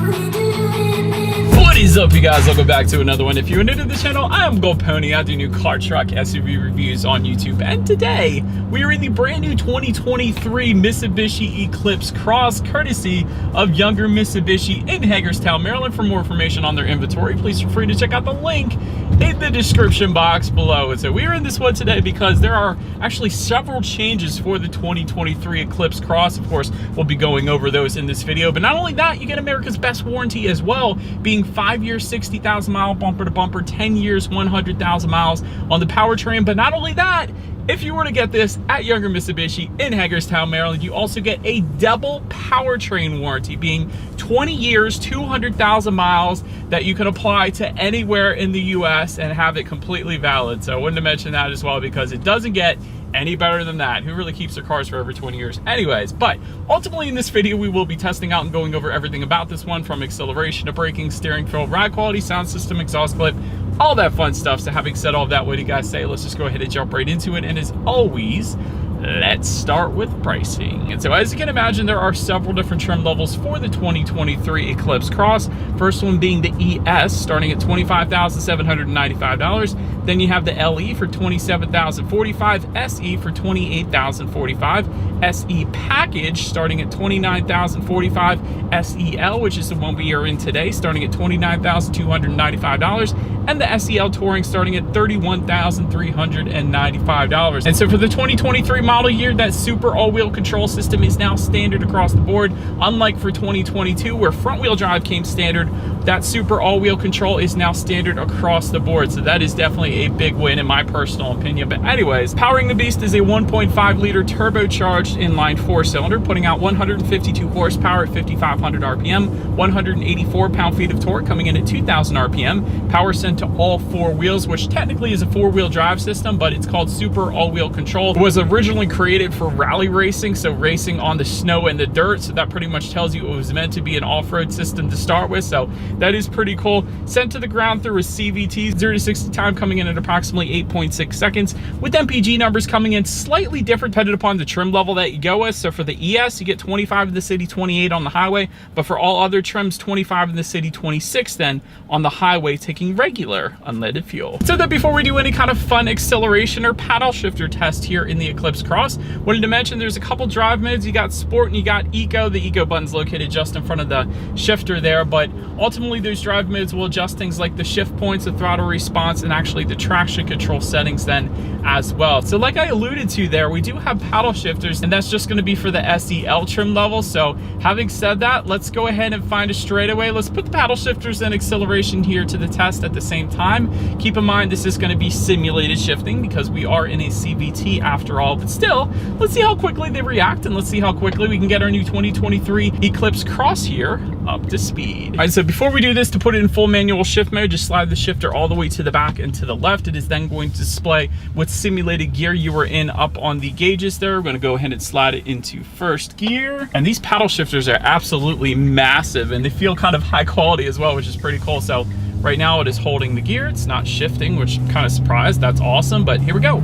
What is up, you guys? Welcome back to another one. If you're new to the channel, I am Gold Pony. I do new car, truck, SUV reviews on YouTube, and today we are in the brand new 2023 Mitsubishi Eclipse Cross, courtesy of Younger Mitsubishi in Hagerstown, Maryland. For more information on their inventory, please feel free to check out the link in the description box below. And so we are in this one today because there are actually several changes for the 2023 Eclipse Cross. Of course, we'll be going over those in this video, but not only that, you get America's best warranty as well, being 5 years, 60,000 mile bumper to bumper, 10 years, 100,000 miles on the powertrain. But not only that, if you were to get this at Younger Mitsubishi in Hagerstown, Maryland, you also get a double powertrain warranty, being 20 years, 200,000 miles that you can apply to anywhere in the US and have it completely valid. So I wanted to mention that as well, because it doesn't get any better than that. Who really keeps their cars for over 20 years anyways? But ultimately in this video, we will be testing out and going over everything about this one, from acceleration to braking, steering feel, ride quality, sound system, exhaust clip, all that fun stuff. So having said all that, what do you guys say? Let's just go ahead and jump right into it. And as always, let's start with pricing. And so as you can imagine, there are several different trim levels for the 2023 Eclipse Cross. First one being the ES, starting at $25,795. Then you have the LE for $27,045, SE for $28,045, SE Package starting at $29,045, SEL, which is the one we are in today, starting at $29,295, and the SEL Touring starting at $31,395. And so for the 2023 model year, that super all-wheel control system is now standard across the board. Unlike for 2022, where front-wheel drive came standard, that super all-wheel control is now standard across the board. So that is definitely a big win in my personal opinion. But anyways, powering the beast is a 1.5 liter turbocharged inline 4-cylinder, putting out 152 horsepower at 5,500 RPM, 184 pound-feet of torque, coming in at 2,000 RPM. Power sent to all four wheels, which technically is a four-wheel drive system, but it's called super all-wheel control. It was originally created for rally racing, so racing on the snow and the dirt. So that pretty much tells you it was meant to be an off-road system to start with. So that is pretty cool. Sent to the ground through a CVT, 0 to 60 time coming in at approximately 8.6 seconds, with MPG numbers coming in slightly different depending upon the trim level that you go with. So for the ES, you get 25 in the city, 28 on the highway, but for all other trims, 25 in the city, 26 then on the highway, taking regular unleaded fuel. So that before we do any kind of fun acceleration or paddle shifter test here in the Eclipse Cross, wanted to mention there's a couple drive modes. You got Sport and you got Eco. The Eco button's located just in front of the shifter there, but ultimately those drive modes will adjust things like the shift points, the throttle response, and actually the traction control settings then as well. So like I alluded to there, we do have paddle shifters, and that's just going to be for the SEL trim level. So having said that, let's go ahead and find a straightaway. Let's put the paddle shifters and acceleration here to the test at the same time. Keep in mind this is going to be simulated shifting because we are in a CVT after all, but still, let's see how quickly they react, and let's see how quickly we can get our new 2023 Eclipse Cross here up to speed. All right, so before we do this, to put it in full manual shift mode, just slide the shifter all the way to the back and to the left. It is then going to display what simulated gear you were in up on the gauges there. We're going to go ahead and slide it into first gear. And these paddle shifters are absolutely massive, and they feel kind of high quality as well, which is pretty cool. So right now it is holding the gear. It's not shifting, which I'm kind of surprised. That's awesome, but here we go.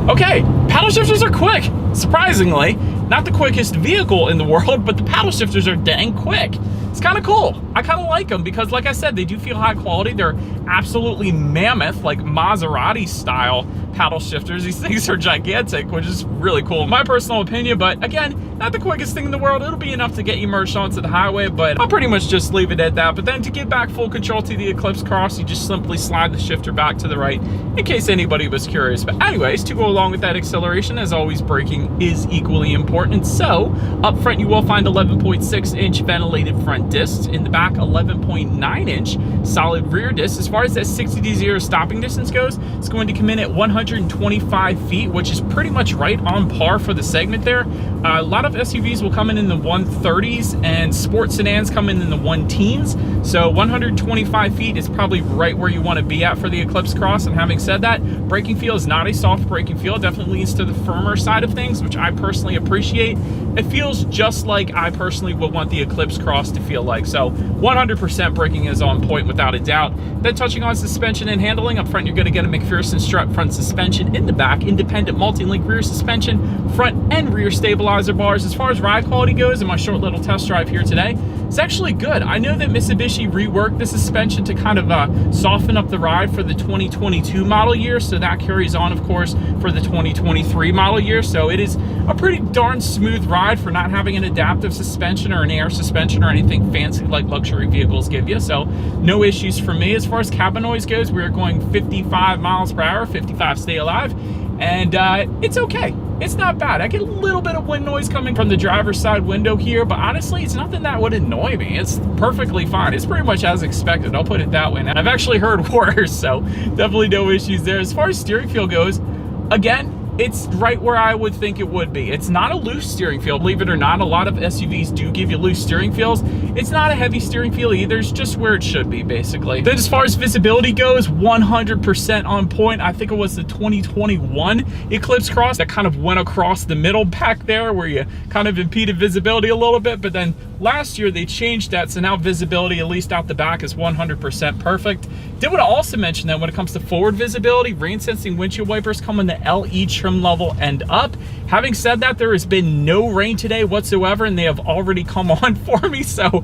Okay, paddle shifters are quick, surprisingly. Not the quickest vehicle in the world, but the paddle shifters are dang quick. It's kind of cool. I kind of like them because, like I said, they do feel high quality. They're absolutely mammoth, like Maserati style paddle shifters. These things are gigantic, which is really cool in my personal opinion. But again, not the quickest thing in the world. It'll be enough to get you merged onto the highway, but I'll pretty much just leave it at that. But then to get back full control to the Eclipse Cross, you just simply slide the shifter back to the right, in case anybody was curious. But anyways, to go along with that acceleration, as always, braking is equally important. So up front, you will find 11.6-inch ventilated front discs. In the back, 11.9-inch solid rear discs. As far as that 60 to 0 stopping distance goes, it's going to come in at 125 feet, which is pretty much right on par for the segment there. A lot of SUVs will come in the 130s, and sport sedans come in the 1-teens. So 125 feet is probably right where you want to be at for the Eclipse Cross. And having said that, braking feel is not a soft braking feel. It definitely leans to the firmer side of things, which I personally appreciate. it feels just like I personally would want the Eclipse Cross to feel like. So 100% braking is on point without a doubt. Then touching on suspension and handling, up front you're going to get a McPherson strut front suspension. In the back, independent multi-link rear suspension, front and rear stabilizer bars. As far as ride quality goes, in my short little test drive here today, it's actually good. I know that Mitsubishi reworked the suspension to kind of soften up the ride for the 2022 model year, so that carries on, of course, for the 2023 model year. So it is a pretty darn smooth ride for not having an adaptive suspension or an air suspension or anything fancy like luxury vehicles give you. So no issues for me. As far as cabin noise goes, we're going 55 miles per hour, 55 stay alive, and it's okay. It's not bad. I get a little bit of wind noise coming from the driver's side window here, but honestly, it's nothing that would annoy me. It's perfectly fine. It's pretty much as expected. I'll put it that way. And I've actually heard worse, so definitely no issues there. As far as steering feel goes, again, it's right where I would think it would be. It's not a loose steering feel, believe it or not. A lot of SUVs do give you loose steering feels. It's not a heavy steering feel either. It's just where it should be, basically. Then as far as visibility goes, 100% on point. I think it was the 2021 Eclipse Cross that kind of went across the middle back there where you kind of impeded visibility a little bit, but then last year they changed that, so now visibility, at least out the back, is 100% perfect. Did want to also mention that when it comes to forward visibility, rain sensing windshield wipers come in the LE trim level and up. Having said that, there has been no rain today whatsoever, and they have already come on for me, so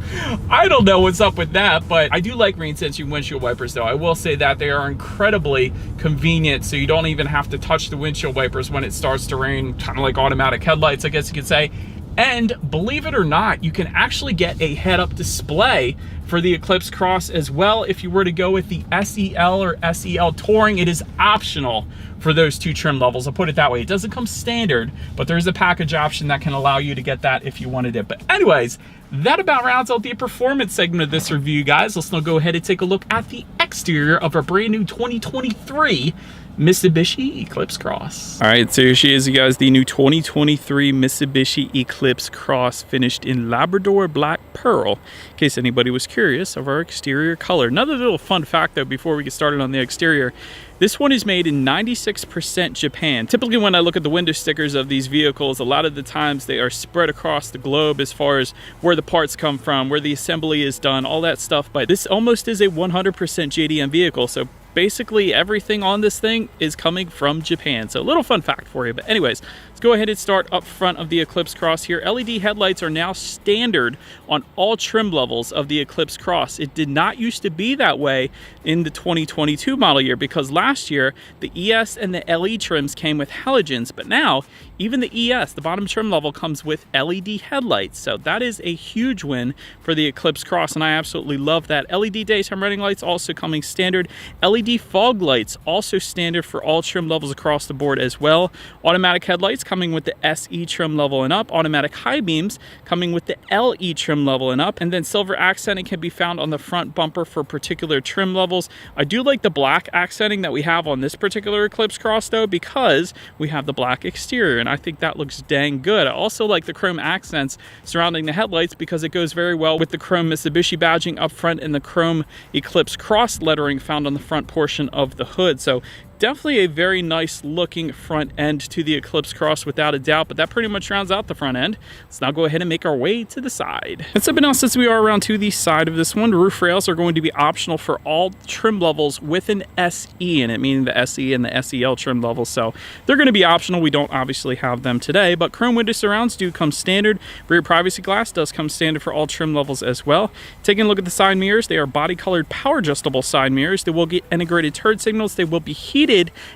I don't know what's up with that, but I do like rain sensing windshield wipers though. I will say that they are incredibly convenient, so you don't even have to touch the windshield wipers when it starts to rain, kind of like automatic headlights, I guess you could say. And believe it or not, you can actually get a head-up display for the Eclipse Cross as well. If you were to go with the SEL or SEL Touring, it is optional for those two trim levels. I'll put it that way. It doesn't come standard, but there is a package option that can allow you to get that if you wanted it. But anyways, that about rounds out the performance segment of this review, guys. Let's now go ahead and take a look at the exterior of our brand new 2023 Mitsubishi Eclipse Cross. All right, so here she is, you guys, the new 2023 Mitsubishi Eclipse Cross, finished in Labrador Black Pearl, in case anybody was curious of our exterior color. Another little fun fact though, before we get started on the exterior, this one is made in 96% Japan. Typically when I look at the window stickers of these vehicles, a lot of the times they are spread across the globe as far as where the parts come from, where the assembly is done, all that stuff, but this almost is a 100% JDM vehicle, so basically everything on this thing is coming from Japan. So a little fun fact for you. But anyways, let's go ahead and start up front of the Eclipse Cross here. LED headlights are now standard on all trim levels of the Eclipse Cross. It did not used to be that way in the 2022 model year, because last year the ES and the LE trims came with halogens, but now even the ES, the bottom trim level, comes with LED headlights. So that is a huge win for the Eclipse Cross, and I absolutely love that. LED daytime running lights also coming standard. LED fog lights also standard for all trim levels across the board as well. Automatic headlights coming with the SE trim level and up. Automatic high beams coming with the LE trim level and up. And then silver accenting can be found on the front bumper for particular trim levels. I do like the black accenting that we have on this particular Eclipse Cross though, because we have the black exterior, and I think that looks dang good. I also like the chrome accents surrounding the headlights because it goes very well with the chrome Mitsubishi badging up front and the chrome Eclipse Cross lettering found on the front portion of the hood. So definitely a very nice looking front end to the Eclipse Cross without a doubt, but that pretty much rounds out the front end. Let's now go ahead and make our way to the side. And so now, since we are around to the side of this one, roof rails are going to be optional for all trim levels with an SE in it, meaning the SE and the SEL trim levels. So they're going to be optional. We don't obviously have them today, but chrome window surrounds do come standard. Rear privacy glass does come standard for all trim levels as well. Taking a look at the side mirrors, they are body colored power adjustable side mirrors. They will get integrated turn signals. They will be heated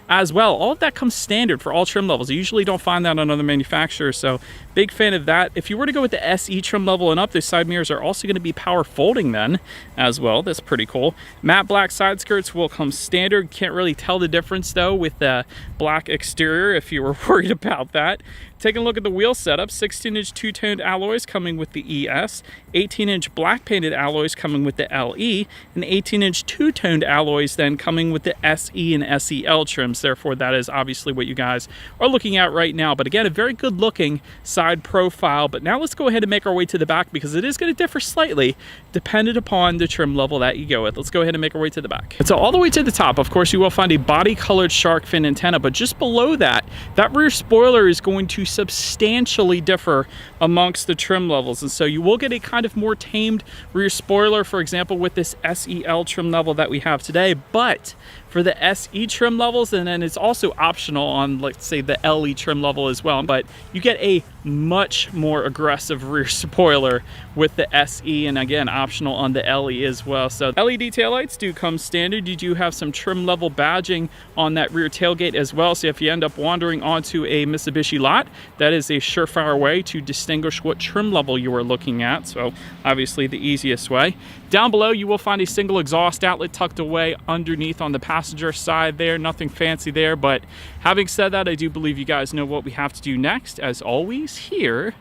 as well. All of that comes standard for all trim levels. You usually don't find that on other manufacturers, so big fan of that. If you were to go with the SE trim level and up, those side mirrors are also going to be power folding then as well. That's pretty cool. Matte black side skirts will come standard. Can't really tell the difference though with the black exterior if you were worried about that. Taking a look at the wheel setup, 16-inch two-toned alloys coming with the ES, 18-inch black painted alloys coming with the LE, and 18-inch two-toned alloys then coming with the SE and SEL trims. Therefore, that is obviously what you guys are looking at right now. But again, a very good looking side profile. But now let's go ahead and make our way to the back, because it is going to differ slightly dependent upon the trim level that you go with. Let's go ahead and make our way to the back. And so all the way to the top, of course, you will find a body colored shark fin antenna, but just below that, that rear spoiler is going to substantially differ amongst the trim levels. And so you will get a kind of more tamed rear spoiler, for example, with this SEL trim level that we have today. But for the SE trim levels, and then it's also optional on, let's say, the LE trim level as well, but you get a much more aggressive rear spoiler with the SE, and again, optional on the LE as well. So LED taillights do come standard. You do have some trim level badging on that rear tailgate as well. So if you end up wandering onto a Mitsubishi lot, that is a surefire way to distinguish what trim level you are looking at. So obviously the easiest way. Down below, you will find a single exhaust outlet tucked away underneath on the passenger side there. Nothing fancy there, but having said that, I do believe you guys know what we have to do next. As always, here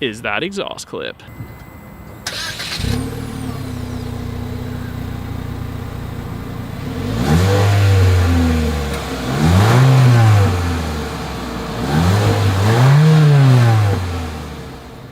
is that exhaust clip.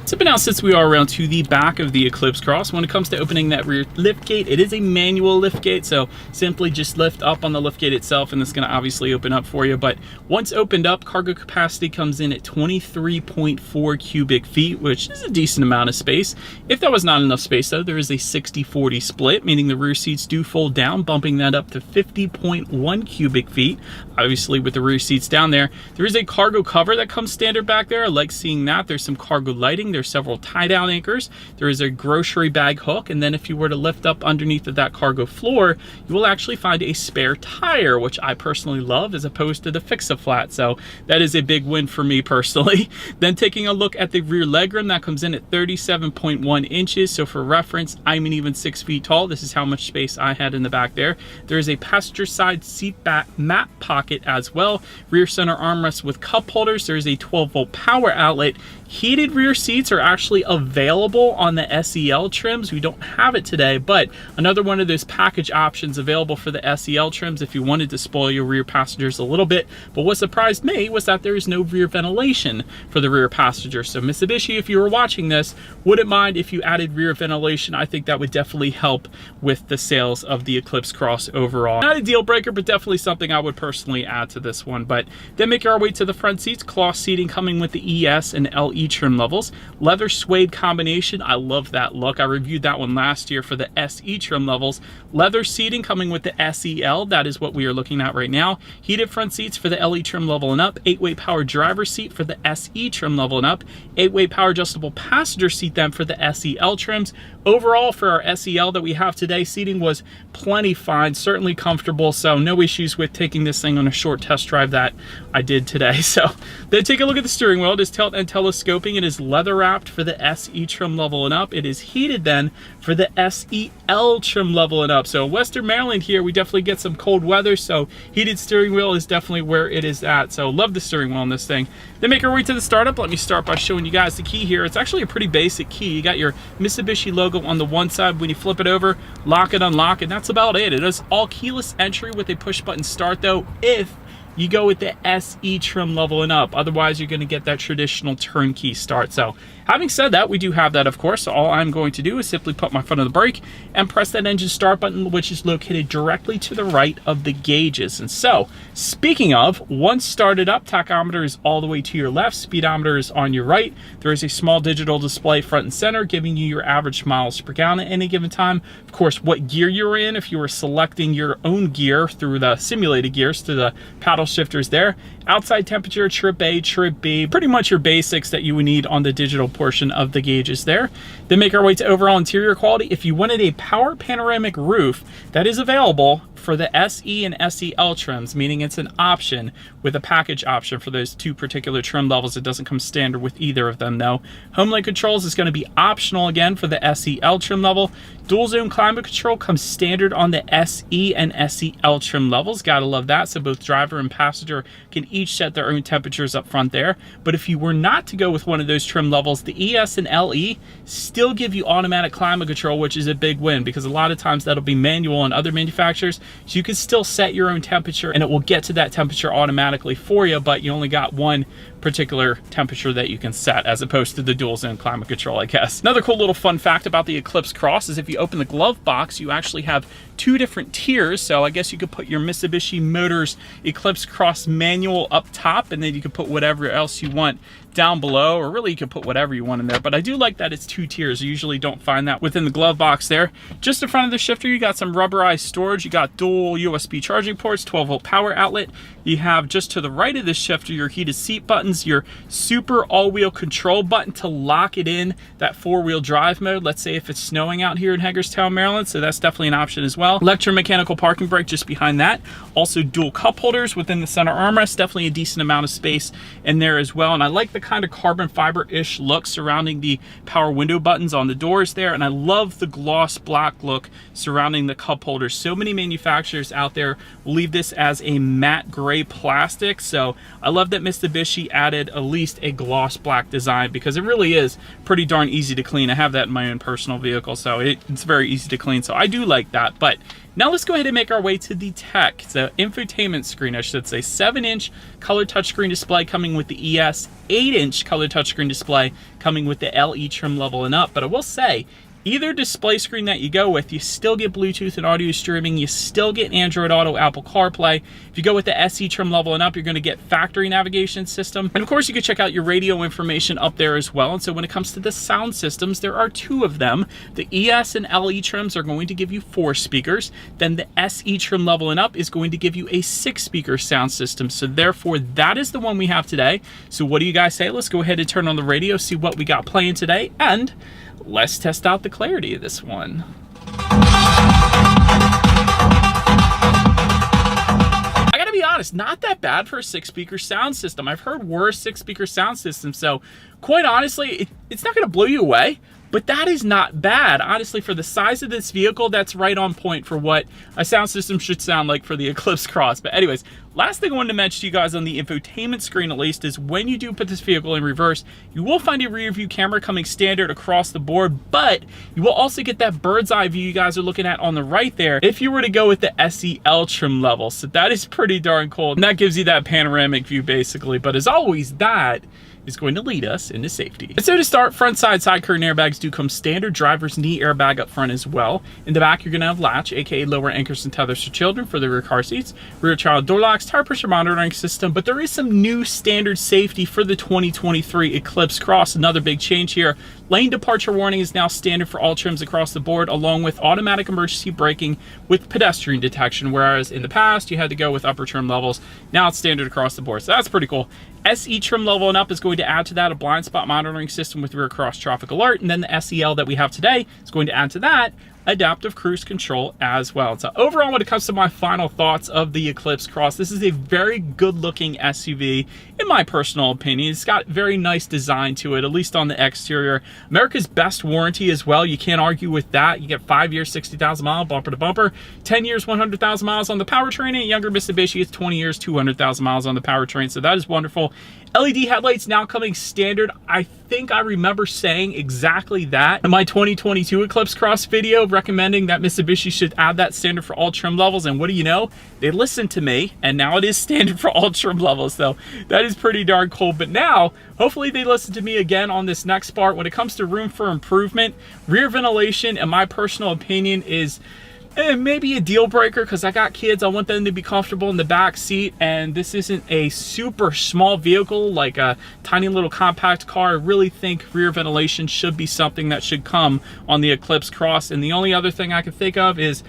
So now, since we are around to the back of the Eclipse Cross, when it comes to opening that rear lift gate, it is a manual lift gate, so simply just lift up on the lift gate itself and it's going to obviously open up for you. But once opened up, cargo capacity comes in at 23.4 cubic feet, which is a decent amount of space. If that was not enough space though, there is a 60-40 split, meaning the rear seats do fold down, bumping that up to 50.1 cubic feet. Obviously with the rear seats down there, there is a cargo cover that comes standard back there. I like seeing that. There's some cargo lighting. There's several tie-down anchors. There is a grocery bag hook, and then if you were to lift up underneath of that cargo floor, you will actually find a spare tire, which I personally love as opposed to the fix-a-flat. So that is a big win for me personally. Then taking a look at the rear legroom, that comes in at 37.1 inches. So for reference, I'm an even 6 feet tall. This is how much space I had in the back there. There is a passenger side seat back mat pocket as well. Rear center armrest with cup holders. There is a 12-volt power outlet. Heated rear seats are actually available on the SEL trims. We don't have it today, but another one of those package options available for the SEL trims if you wanted to spoil your rear passengers a little bit. But what surprised me was that there is no rear ventilation for the rear passenger. So Mitsubishi, if you were watching this, wouldn't mind if you added rear ventilation. I think that would definitely help with the sales of the Eclipse Cross overall. Not a deal breaker, but definitely something I would personally add to this one. But then make our way to the front seats. Cloth seating coming with the ES and LE trim levels. Leather suede combination. I love that look. I reviewed that one last year for the SE trim levels. Leather seating coming with the SEL. That is what we are looking at right now. Heated front seats for the LE trim level and up. 8-way power driver seat for the SE trim level and up. 8-way power adjustable passenger seat then for the SEL trims. Overall, for our SEL that we have today, seating was plenty fine, certainly comfortable, so no issues with taking this thing on a short test drive that I did today. So then take a look at the steering wheel. It is tilt and telescoping. It is leather wrapped for the SE trim level and up. It is heated then for the SEL trim level and up. So in Western Maryland here, we definitely get some cold weather, so heated steering wheel is definitely where it is at. So love the steering wheel on this thing. Then make our way to the startup. Let me start by showing you guys the key here. It's actually a pretty basic key. You got your Mitsubishi logo on the one side. When you flip it over, lock it, unlock it. That's about it. It is all keyless entry with a push button start though, if you go with the SE trim level and up. Otherwise, you're going to get that traditional turnkey start. So having said that, we do have that, of course. So all I'm going to do is simply put my foot on the brake and press that engine start button, which is located directly to the right of the gauges. And so speaking of, once started up, tachometer is all the way to your left, speedometer is on your right. There is a small digital display front and center giving you your average miles per gallon at any given time. Of course, what gear you're in, if you were selecting your own gear through the simulated gears to the paddle shifters there. Outside temperature, trip A, trip B, pretty much your basics that you would need on the digital portion of the gauges there. Then make our way to overall interior quality. If you wanted a power panoramic roof, that is available for the SE and SEL trims, meaning it's an option with a package option for those two particular trim levels. It doesn't come standard with either of them though. Homelink controls is going to be optional again for the SEL trim level. Dual zone climate control comes standard on the SE and SEL trim levels. Gotta love that. So both driver and passenger can each set their own temperatures up front there. But if you were not to go with one of those trim levels, the ES and LE still give you automatic climate control, which is a big win because a lot of times that'll be manual on other manufacturers. So you can still set your own temperature and it will get to that temperature automatically for you, but you only got one particular temperature that you can set, as opposed to the dual zone climate control, I guess. Another cool little fun fact about the Eclipse Cross is if you open the glove box, you actually have 2 different tiers. So I guess you could put your Mitsubishi Motors Eclipse Cross manual up top, and then you could put whatever else you want down below, or really you can put whatever you want in there. But I do like that it's 2 tiers. You usually don't find that within the glove box there. Just in front of the shifter, you got some rubberized storage. You got dual USB charging ports, 12-volt power outlet. You have just to the right of the shifter your heated seat buttons, your super all-wheel control button to lock it in that 4-wheel drive mode. Let's say if it's snowing out here in Hagerstown, Maryland, so that's definitely an option as well. Electromechanical parking brake just behind that. Also dual cup holders within the center armrest, definitely a decent amount of space in there as well. And I like the kind of carbon fiber-ish look surrounding the power window buttons on the doors there, and I love the gloss black look surrounding the cup holders. So many manufacturers out there will leave this as a matte gray plastic, so I love that Mitsubishi added at least a gloss black design, because it really is pretty darn easy to clean. I have that in my own personal vehicle, so it's very easy to clean, so I do like that. But now let's go ahead and make our way to the tech. The infotainment screen, I should say. 7-inch color touchscreen display coming with the ES, 8-inch color touchscreen display coming with the LE trim level and up. But I will say, either display screen that you go with, you still get Bluetooth and audio streaming, you still get Android Auto, Apple CarPlay. If you go with the SE trim level and up, you're gonna get factory navigation system. And of course, you can check out your radio information up there as well. And so when it comes to the sound systems, there are 2 of them. The ES and LE trims are going to give you 4 speakers. Then the SE trim level and up is going to give you a 6-speaker sound system. So therefore, that is the one we have today. So what do you guys say? Let's go ahead and turn on the radio, see what we got playing today, and let's test out the clarity of this one. I gotta be honest, not that bad for a 6-speaker sound system. I've heard worse 6-speaker sound systems, so quite honestly, it's not gonna blow you away, but that is not bad. Honestly, for the size of this vehicle, that's right on point for what a sound system should sound like for the Eclipse Cross. But anyways, last thing I wanted to mention to you guys on the infotainment screen at least is when you do put this vehicle in reverse, you will find a rear view camera coming standard across the board, but you will also get that bird's eye view you guys are looking at on the right there if you were to go with the SEL trim level. So that is pretty darn cool. And that gives you that panoramic view basically. But as always, that is going to lead us into safety. And so to start, front side curtain airbags do come standard. Driver's knee airbag up front as well. In the back, you're gonna have latch, aka lower anchors and tethers for children for the rear car seats, rear child door locks, tire pressure monitoring system, but there is some new standard safety for the 2023 Eclipse Cross. Another big change here. Lane departure warning is now standard for all trims across the board, along with automatic emergency braking with pedestrian detection, whereas in the past, you had to go with upper trim levels. Now it's standard across the board, so that's pretty cool. SE trim level and up is going to add to that a blind spot monitoring system with rear cross traffic alert, and then the SEL that we have today is going to add to that adaptive cruise control as well. So overall, when it comes to my final thoughts of the Eclipse Cross, this is a very good looking SUV in my personal opinion. It's got very nice design to it, at least on the exterior. America's best warranty as well. You can't argue with that. You get 5 years, 60,000 miles, bumper to bumper, 10 years, 100,000 miles on the powertrain, and younger Mitsubishi is 20 years, 200,000 miles on the powertrain. So that is wonderful. LED headlights now coming standard. I think I remember saying exactly that in my 2022 Eclipse Cross video, recommending that Mitsubishi should add that standard for all trim levels. And what do you know? They listened to me, and now it is standard for all trim levels. So that is pretty darn cool. But now, hopefully they listen to me again on this next part. When it comes to room for improvement, rear ventilation, in my personal opinion, is maybe a deal breaker, because I got kids. I want them to be comfortable in the back seat, and this isn't a super small vehicle like a tiny little compact car. I really think rear ventilation should be something that should come on the Eclipse Cross. And the only other thing I can think of is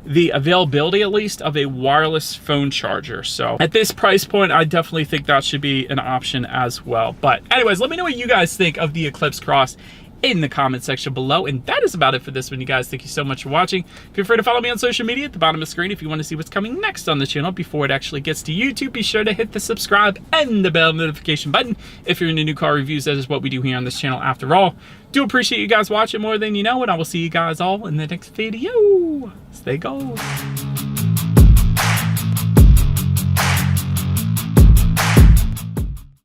the availability, at least, of a wireless phone charger. So at this price point, I definitely think that should be an option as well. But anyways, let me know what you guys think of the Eclipse Cross in the comment section below. And that is about it for this one, you guys. Thank you so much for watching. Feel free to follow me on social media at the bottom of the screen if you want to see what's coming next on the channel before it actually gets to YouTube. Be sure to hit the subscribe and the bell notification button if you're into new car reviews. That is what we do here on this channel after all. Do appreciate you guys watching more than you know, and I will see you guys all in the next video. Stay gold.